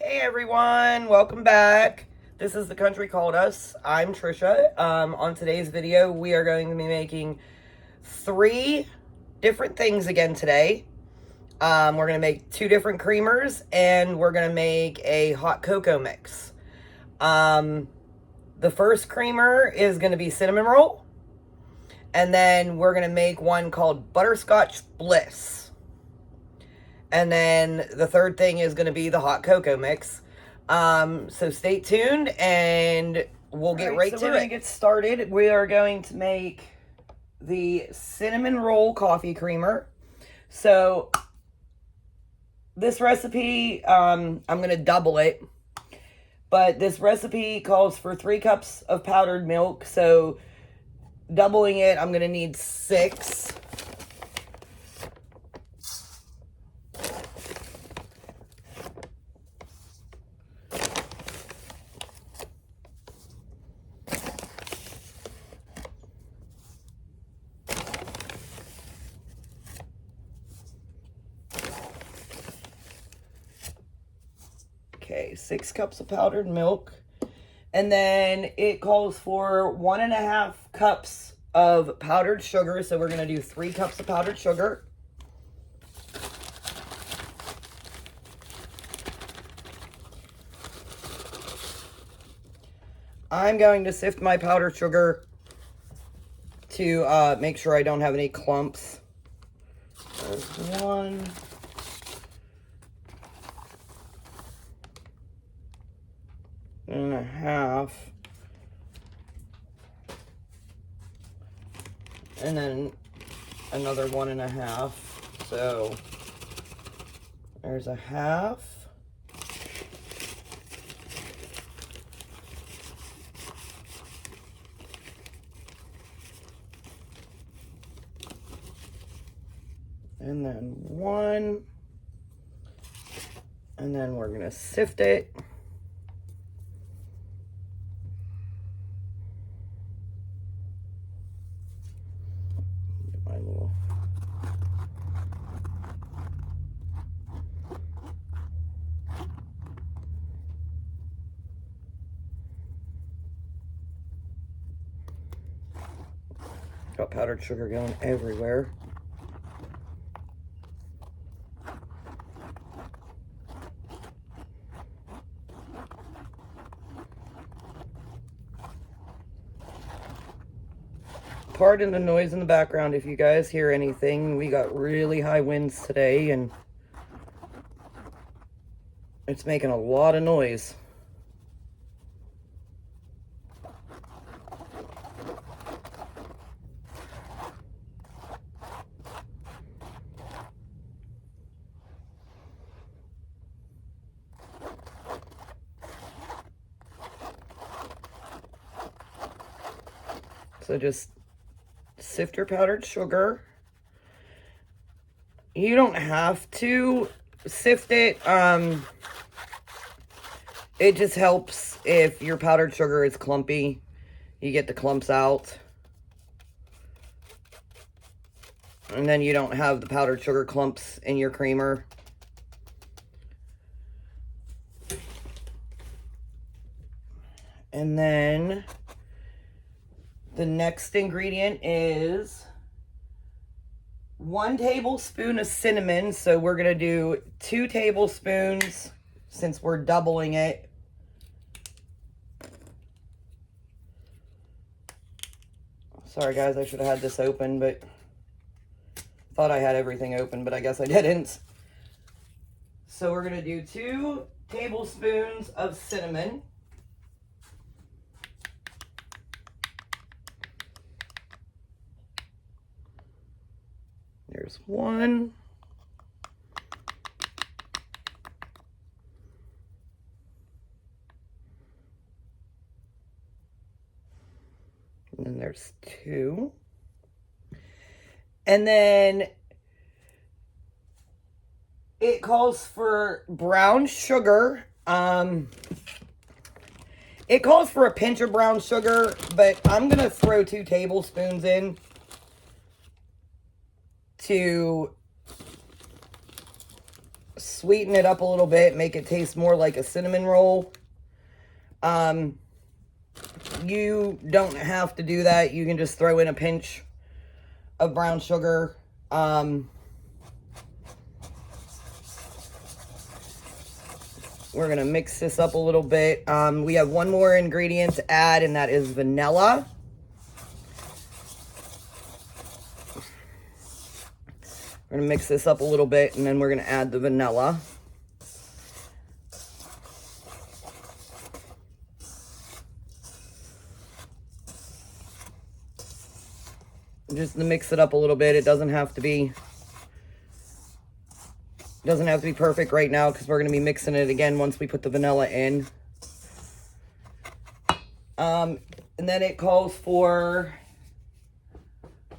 Hey everyone, welcome back. This is The Country Called Us. I'm Trisha. On today's video, we are going to be making 3 different things again today. We're going to make 2 different creamers, and we're going to make a hot cocoa mix. The first creamer is going to be cinnamon roll, and then we're going to make one called Butterscotch Bliss. And then the third thing is going to be the hot cocoa mix. So stay tuned and we'll get right to it. We're going to get started. We are going to make the cinnamon roll coffee creamer. So this recipe, I'm going to double it. But this recipe calls for 3 cups of powdered milk. So doubling it, I'm going to need 6. Okay, 6 cups of powdered milk. And then it calls for 1.5 cups of powdered sugar. So we're going to do 3 cups of powdered sugar. I'm going to sift my powdered sugar to make sure I don't have any clumps. There's 1. And a half, and then another 1.5, so there's a half, and then 1, and then we're gonna sift it. Got powdered sugar going everywhere. Pardon the noise in the background if you guys hear anything. We got really high winds today and it's making a lot of noise. So just sift your powdered sugar. You don't have to sift it. It just helps if your powdered sugar is clumpy. You get the clumps out. And then you don't have the powdered sugar clumps in your creamer. And then the next ingredient is 1 tablespoon of cinnamon. So we're going to do 2 tablespoons since we're doubling it. Sorry guys, I should have had this open, but thought I had everything open, but I guess I didn't. So we're going to do 2 tablespoons of cinnamon. There's 1. And then there's 2. And then it calls for brown sugar. It calls for a pinch of brown sugar, but I'm going to throw 2 tablespoons in to sweeten it up a little bit, make it taste more like a cinnamon roll. You don't have to do that. You can just throw in a pinch of brown sugar. We're going to mix this up a little bit. We have one more ingredient to add, and that is vanilla. We're going to mix this up a little bit, and then we're going to add the vanilla. Just to mix it up a little bit. It doesn't have to be perfect right now, because we're going to be mixing it again once we put the vanilla in. And then it calls for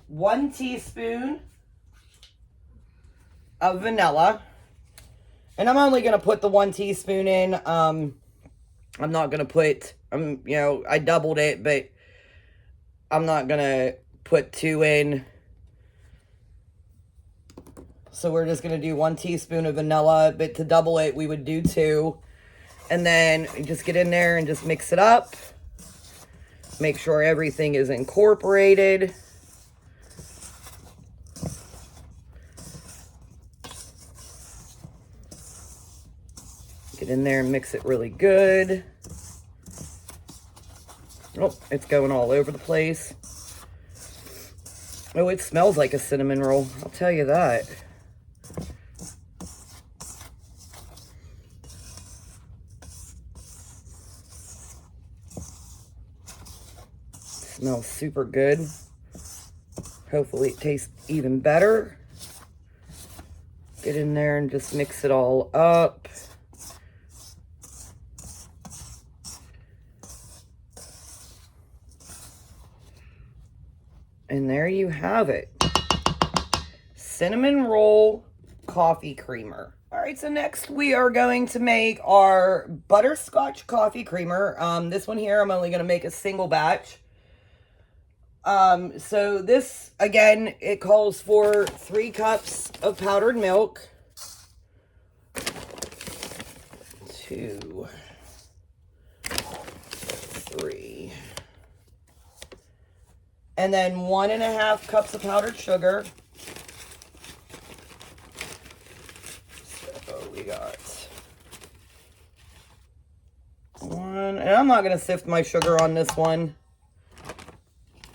1 teaspoon of vanilla. And I'm only going to put the 1 teaspoon in. I'm not going to put, you know, I doubled it, but I'm not going to put 2 in. So we're just going to do 1 teaspoon of vanilla, but to double it, we would do 2. And then just get in there and just mix it up. Make sure everything is incorporated. Get in there and mix it really good. Oh, it's going all over the place. Oh, it smells like a cinnamon roll. I'll tell you that. Smells super good. Hopefully it tastes even better. Get in there and just mix it all up. And there you have it. Cinnamon roll coffee creamer. All right, so next we are going to make our butterscotch coffee creamer. This one here, I'm only going to make a single batch. So this, again, it calls for 3 cups of powdered milk. 2, 3. And then 1.5 cups of powdered sugar. So we got 1, and I'm not going to sift my sugar on this one.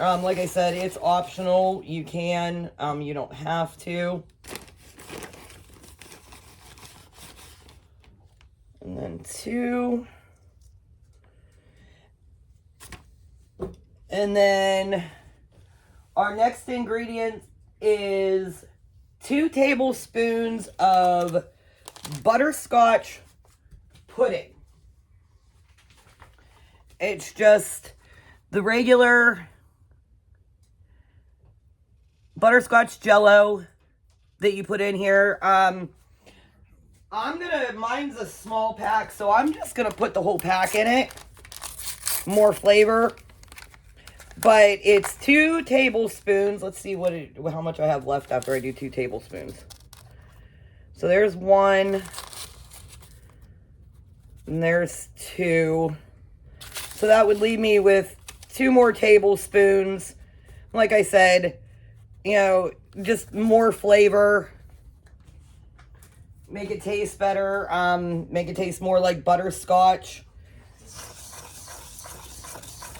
Like I said, it's optional. You can, you don't have to. And then 2. And then our next ingredient is 2 tablespoons of butterscotch pudding. It's just the regular butterscotch jello that you put in here. Mine's a small pack, so I'm just gonna put the whole pack in it. More flavor. But it's 2 tablespoons. Let's see how much I have left after I do 2 tablespoons. So there's 1. And there's 2. So that would leave me with 2 more tablespoons. Like I said, you know, just more flavor. Make it taste better. Make it taste more like butterscotch.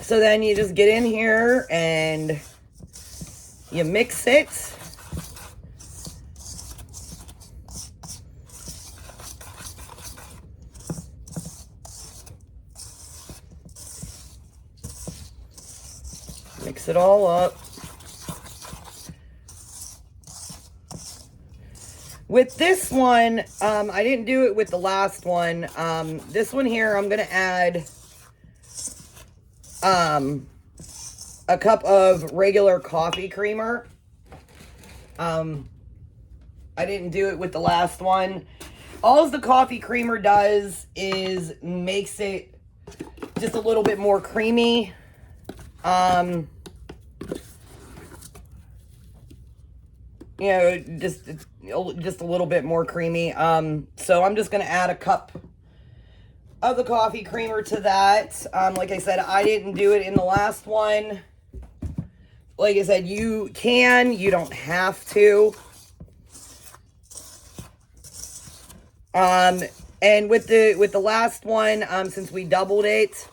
So then you just get in here and you mix it. Mix it all up. With this one, I didn't do it with the last one. This one here, I'm going to add a cup of regular coffee creamer. I didn't do it with the last one. All the coffee creamer does is makes it just a little bit more creamy. you know, just a little bit more creamy. So I'm just gonna add a cup of the coffee creamer to that. Like I said, I didn't do it in the last one. Like I said, you don't have to. And with the last one, since we doubled it,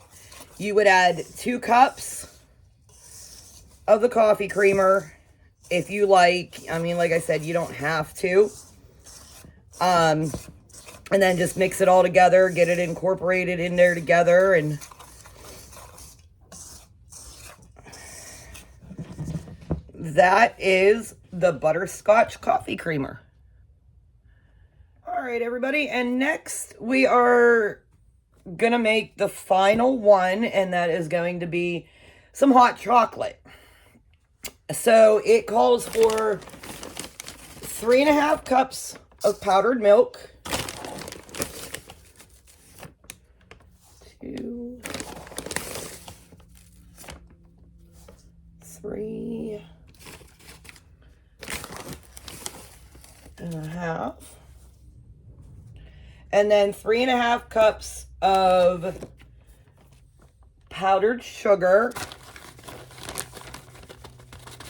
you would add 2 cups of the coffee creamer if you like. I mean, like I said, you don't have to. And then just mix it all together, get it incorporated in there together, and that is the butterscotch coffee creamer. All right, everybody, and next we are gonna make the final one, and that is going to be some hot chocolate. So it calls for 3.5 cups of powdered milk, 2, 3.5, and then 3.5 cups of powdered sugar.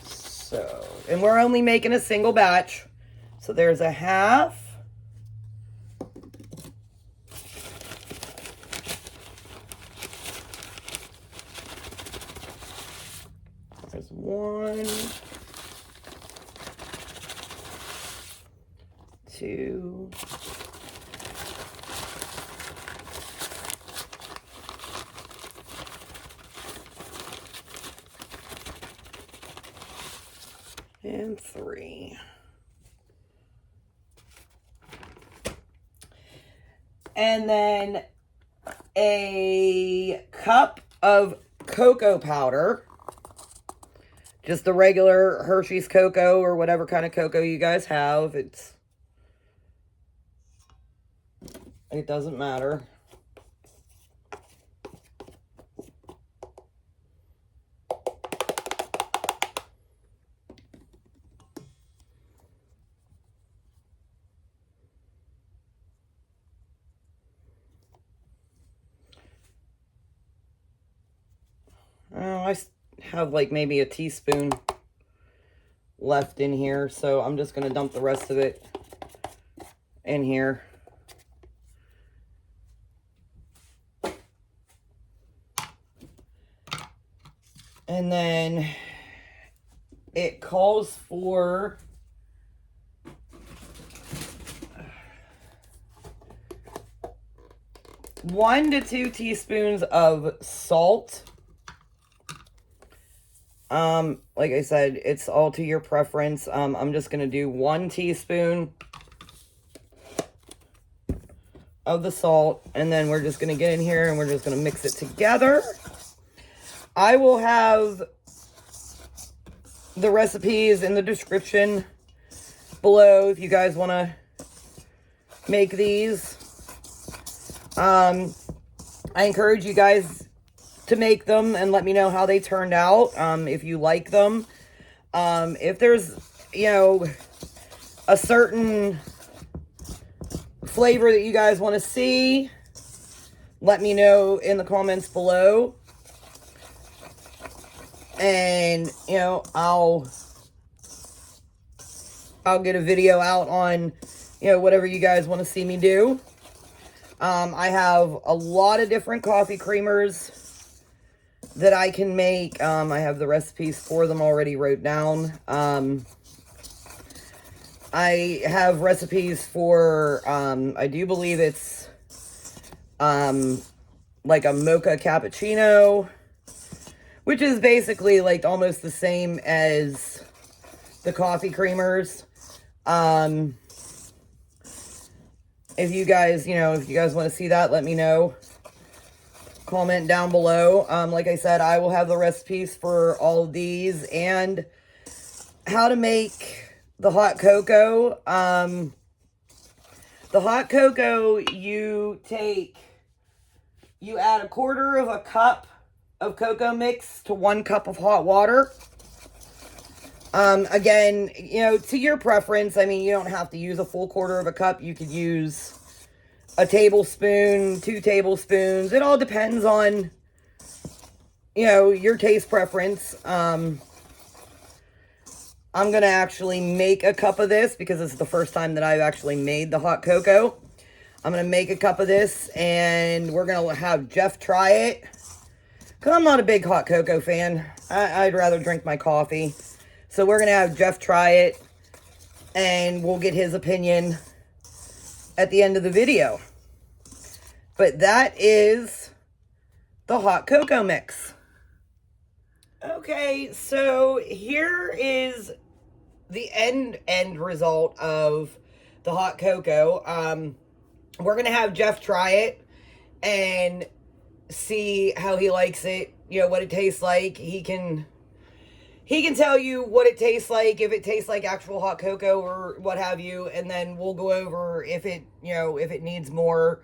So, and we're only making a single batch. So there's a half. There's 1, 2, and 3. And then a cup of cocoa powder. Just the regular Hershey's cocoa or whatever kind of cocoa you guys have. It doesn't matter. I have like maybe a teaspoon left in here, so I'm just going to dump the rest of it in here. And then it calls for 1 to 2 teaspoons of salt. Like I said, it's all to your preference. I'm just going to do 1 teaspoon of the salt, and then we're just going to get in here and we're just going to mix it together. I will have the recipes in the description below if you guys want to make these. I encourage you guys to make them and let me know how they turned out, if you like them. If there's, you know, a certain flavor that you guys want to see, let me know in the comments below. And, you know, I'll get a video out on, you know, whatever you guys want to see me do. I have a lot of different coffee creamers that I can make. I have the recipes for them already wrote down. I have recipes for, I do believe it's, like a mocha cappuccino, which is basically like almost the same as the coffee creamers. If you guys, you know, if you guys want to see that, let me know. Comment down below. Like I said, I will have the recipes for all of these and how to make the hot cocoa. The hot cocoa, you add 1/4 cup of cocoa mix to 1 cup of hot water. Again, to your preference. I mean, you don't have to use a full quarter of a cup. You could use a tablespoon, 2 tablespoons. It all depends on, your taste preference. I'm going to actually make a cup of this because this is the first time that I've actually made the hot cocoa. I'm going to make a cup of this, and we're going to have Jeff try it. Because I'm not a big hot cocoa fan. I'd rather drink my coffee. So we're going to have Jeff try it, and we'll get his opinion at the end of the video. But that is the hot cocoa mix. Okay, so here is the end result of the hot cocoa. We're going to have Jeff try it and see how he likes it, what it tastes like. He can tell you what it tastes like, if it tastes like actual hot cocoa or what have you, and then we'll go over if it needs more.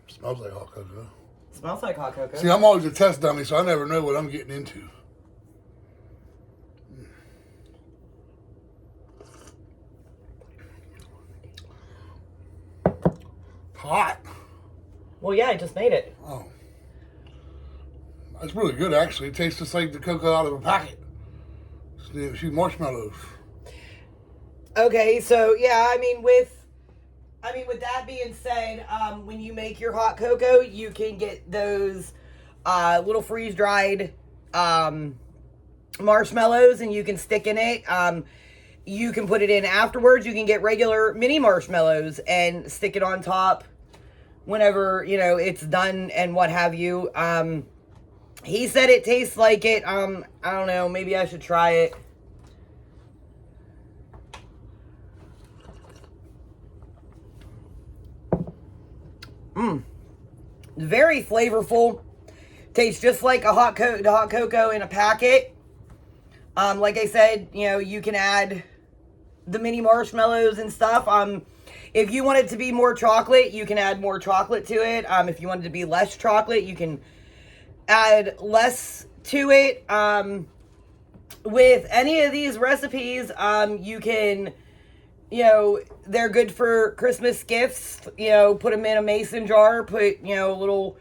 Smells like hot cocoa. Smells like hot cocoa. See, I'm always a test dummy, so I never know what I'm getting into. Hot. Well, yeah, I just made it. Oh. That's really good, actually. It tastes just like the cocoa out of a packet. It's marshmallows. Okay, so yeah, I mean with that being said, when you make your hot cocoa, you can get those little freeze-dried marshmallows, and you can stick in it. You can put it in afterwards. You can get regular mini marshmallows and stick it on top whenever, it's done and what have you. He said it tastes like it. I don't know. Maybe I should try it. Very flavorful. Tastes just like a hot cocoa in a packet. Like I said, you can add the mini marshmallows and stuff. If you want it to be more chocolate, you can add more chocolate to it. If you want it to be less chocolate, you can add less to it. With any of these recipes, you can, they're good for Christmas gifts. Put them in a mason jar, put, a little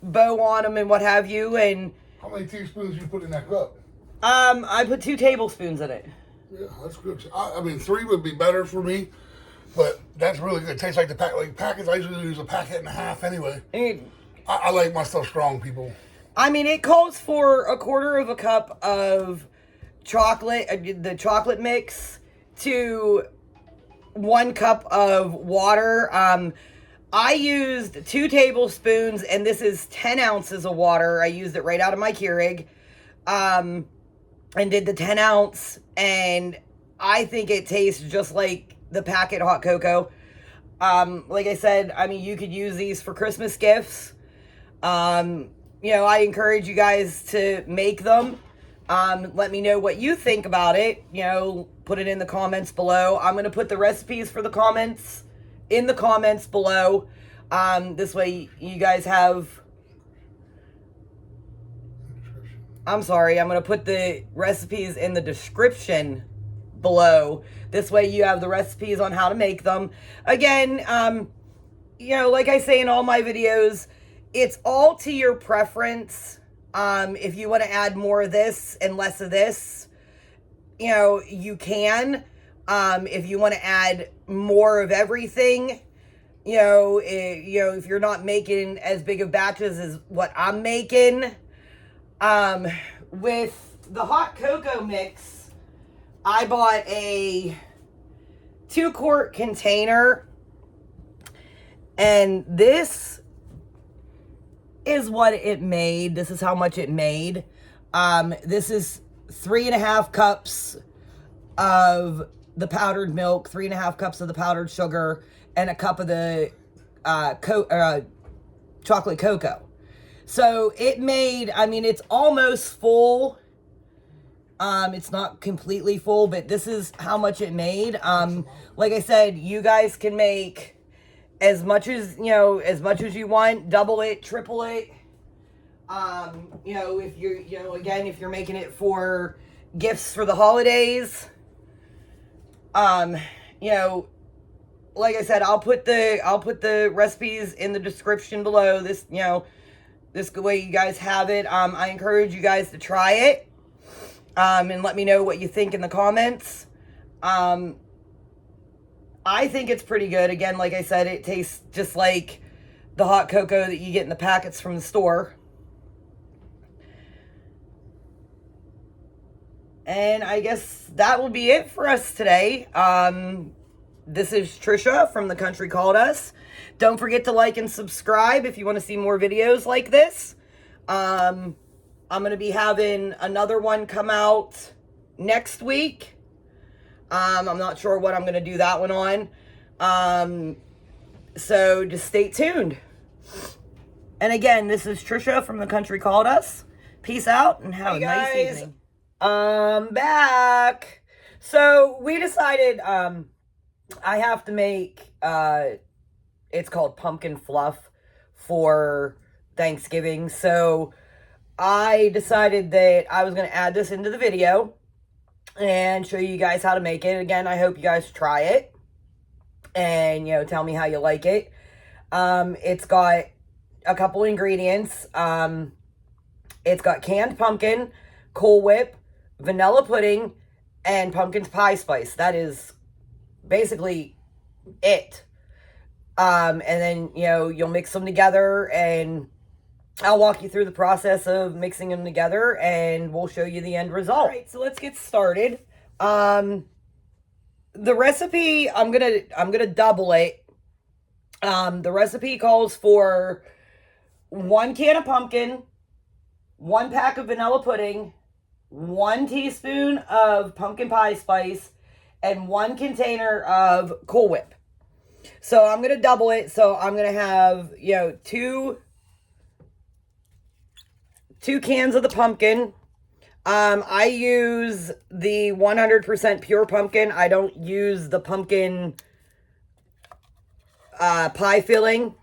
bow on them and what have you. And how many teaspoons you put in that cup? I put 2 tablespoons in it. Yeah, that's good. I mean, 3 would be better for me, but that's really good. It tastes like the packets. I usually use a packet and a half anyway. I like my stuff strong, people. I mean, it calls for a quarter of a cup of chocolate, the chocolate mix, to 1 cup of water. I used 2 tablespoons, and this is 10 ounces of water. I used it right out of my Keurig, and did the 10 ounce, and I think it tastes just like the packet hot cocoa. Like I said, I mean, you could use these for Christmas gifts. I encourage you guys to make them. Let me know what you think about it. Put it in the comments below. I'm going to put the recipes for the comments in the comments below. This way you guys have... I'm sorry, I'm going to put the recipes in the description below. This way you have the recipes on how to make them. Again, like I say in all my videos, it's all to your preference. If you want to add more of this and less of this, you can. If you want to add more of everything, if you're not making as big of batches as what I'm making, with the hot cocoa mix, I bought a 2-quart container, and this is what it made. This is how much it made. This is 3.5 cups of the powdered milk, 3.5 cups of the powdered sugar, and a cup of the chocolate cocoa. So it made, I mean, it's almost full. It's not completely full, but this is how much it made. Like I said, you guys can make as much as you want, double it, triple it. If you're, again, if you're making it for, gifts for the holidays. You know, like I said, I'll put the recipes in the description below. This, you know, this way you guys have it. I encourage you guys to try it. And let me know what you think in the comments. I think it's pretty good. Again, like I said, it tastes just like the hot cocoa that you get in the packets from the store. And I guess that will be it for us today. This is Trisha from The Country Called Us. Don't forget to like and subscribe if you want to see more videos like this. I'm going to be having another one come out next week. I'm not sure what I'm going to do that one on. So just stay tuned. And again, this is Trisha from The Country Called Us. Peace out and have a nice evening. I'm back. So we decided I have to make it's called pumpkin fluff for Thanksgiving. So I decided that I was going to add this into the video and show you guys how to make it. Again, I hope you guys try it and, you know, tell me how you like it. It's got a couple ingredients. It's got canned pumpkin, Cool Whip, vanilla pudding, and pumpkin pie spice. That is basically it. And then, you know, you'll mix them together, and I'll walk you through the process of mixing them together, and we'll show you the end result. All right, so let's get started. The recipe, I'm gonna double it. The recipe calls for 1 can of pumpkin, 1 pack of vanilla pudding, 1 teaspoon of pumpkin pie spice, and 1 container of Cool Whip. So I'm going to double it. So I'm going to have, you know, two cans of the pumpkin. I use the 100% pure pumpkin. I don't use the pumpkin pie filling.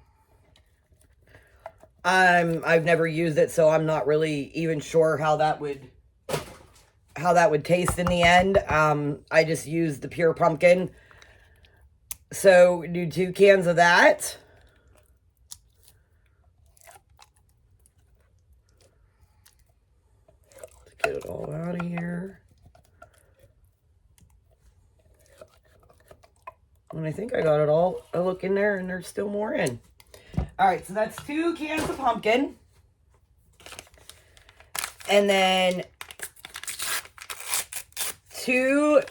I've never used it, so I'm not really even sure how that would taste in the end. I just use the pure pumpkin. So do 2 cans of that. Let's get it all out of here. And I think I got it all. I look in there and there's still more in. All right, so that's 2 cans of pumpkin. And then 2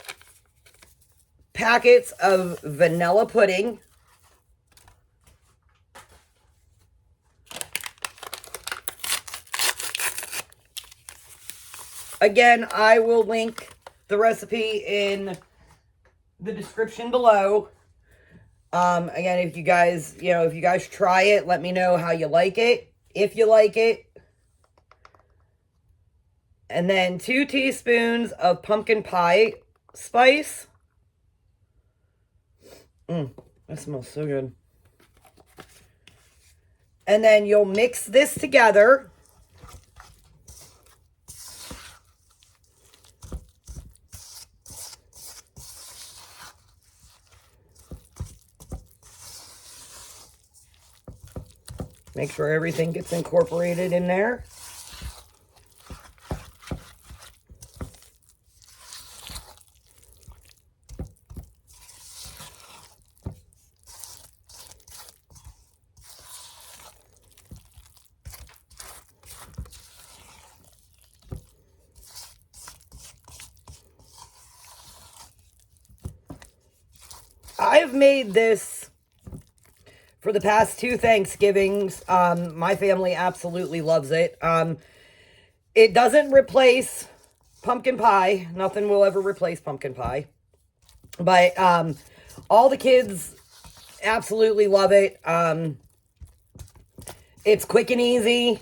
packets of vanilla pudding. Again, I will link the recipe in the description below. Again, if you guys, you know, if you guys try it, let me know how you like it, if you like it. And then 2 teaspoons of pumpkin pie spice. That smells so good. And then you'll mix this together. Make sure everything gets incorporated in there. I've made this for the past 2 Thanksgivings. My family absolutely loves it. It doesn't replace pumpkin pie. Nothing will ever replace pumpkin pie. But all the kids absolutely love it. It's quick and easy.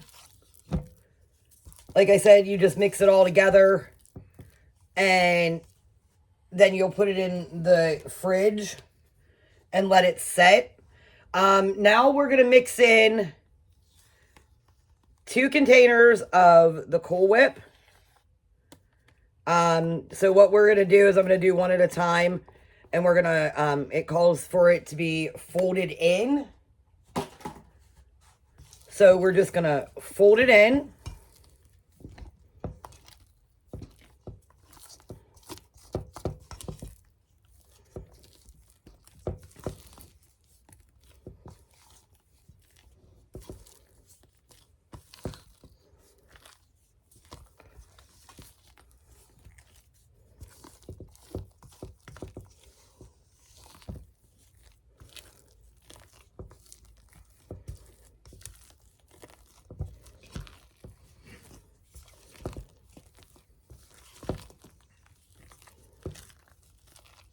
Like I said, you just mix it all together. And then you'll put it in the fridge and let it set. Now we're going to mix in 2 containers of the Cool Whip. So what we're going to do is I'm going to do one at a time. And we're going to, it calls for it to be folded in. So we're just going to fold it in.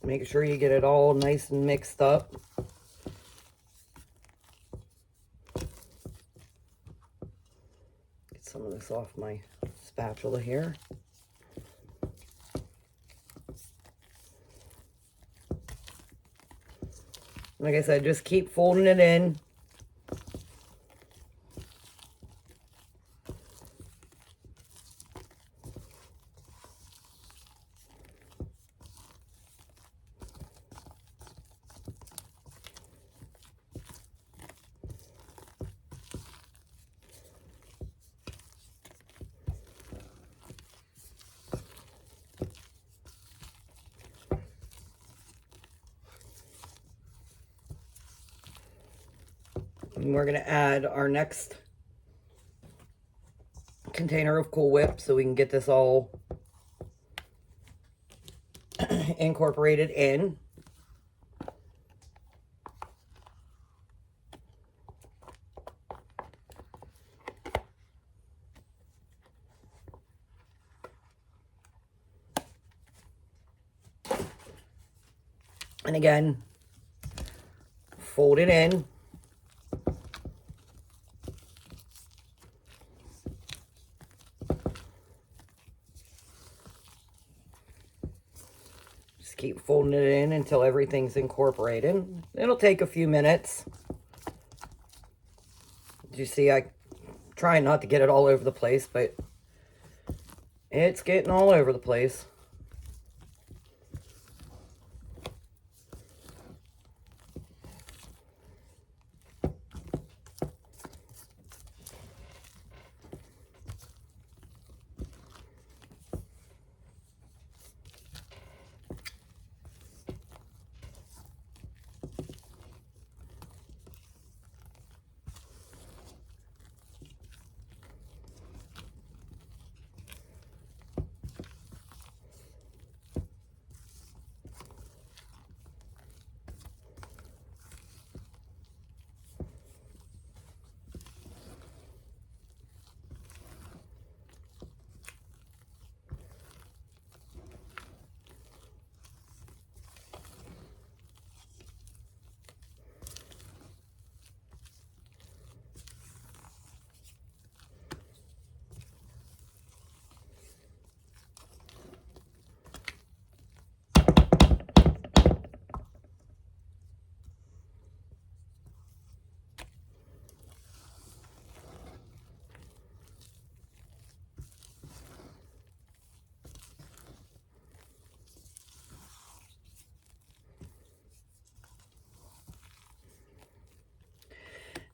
Make sure you get it all nice and mixed up. Get some of this off my spatula here. Like I said, just keep folding it in. And we're going to add our next container of Cool Whip so we can get this all incorporated in. And again, fold it in. Just keep folding it in until everything's incorporated. It'll take a few minutes. As you see, I try not to get it all over the place, but it's getting all over the place.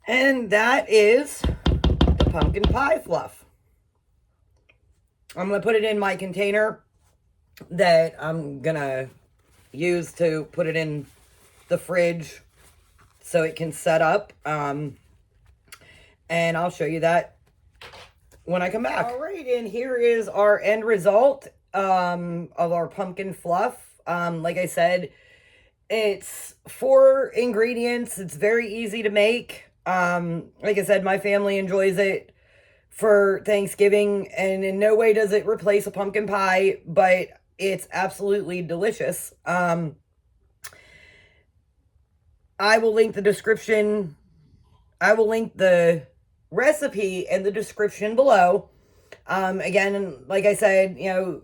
And that is the pumpkin pie fluff. I'm going to put it in my container that I'm going to use to put it in the fridge so it can set up. And I'll show you that when I come back. All right, and here is our end result of our pumpkin fluff. Like I said, it's 4 ingredients. It's very easy to make. Like I said, my family enjoys it for Thanksgiving, and in no way does it replace a pumpkin pie, but it's absolutely delicious. I will link the description. I will link the recipe in the description below. Again, like I said, you know,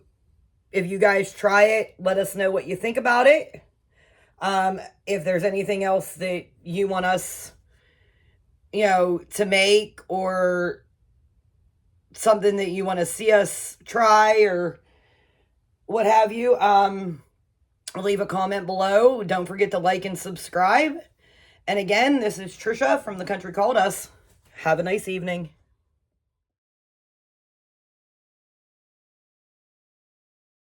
if you guys try it, let us know what you think about it. If there's anything else that you want us, you know, to make, or something that you want to see us try, or what have you. Leave a comment below. Don't forget to like and subscribe. And again, this is Trisha from The Country Called Us. Have a nice evening.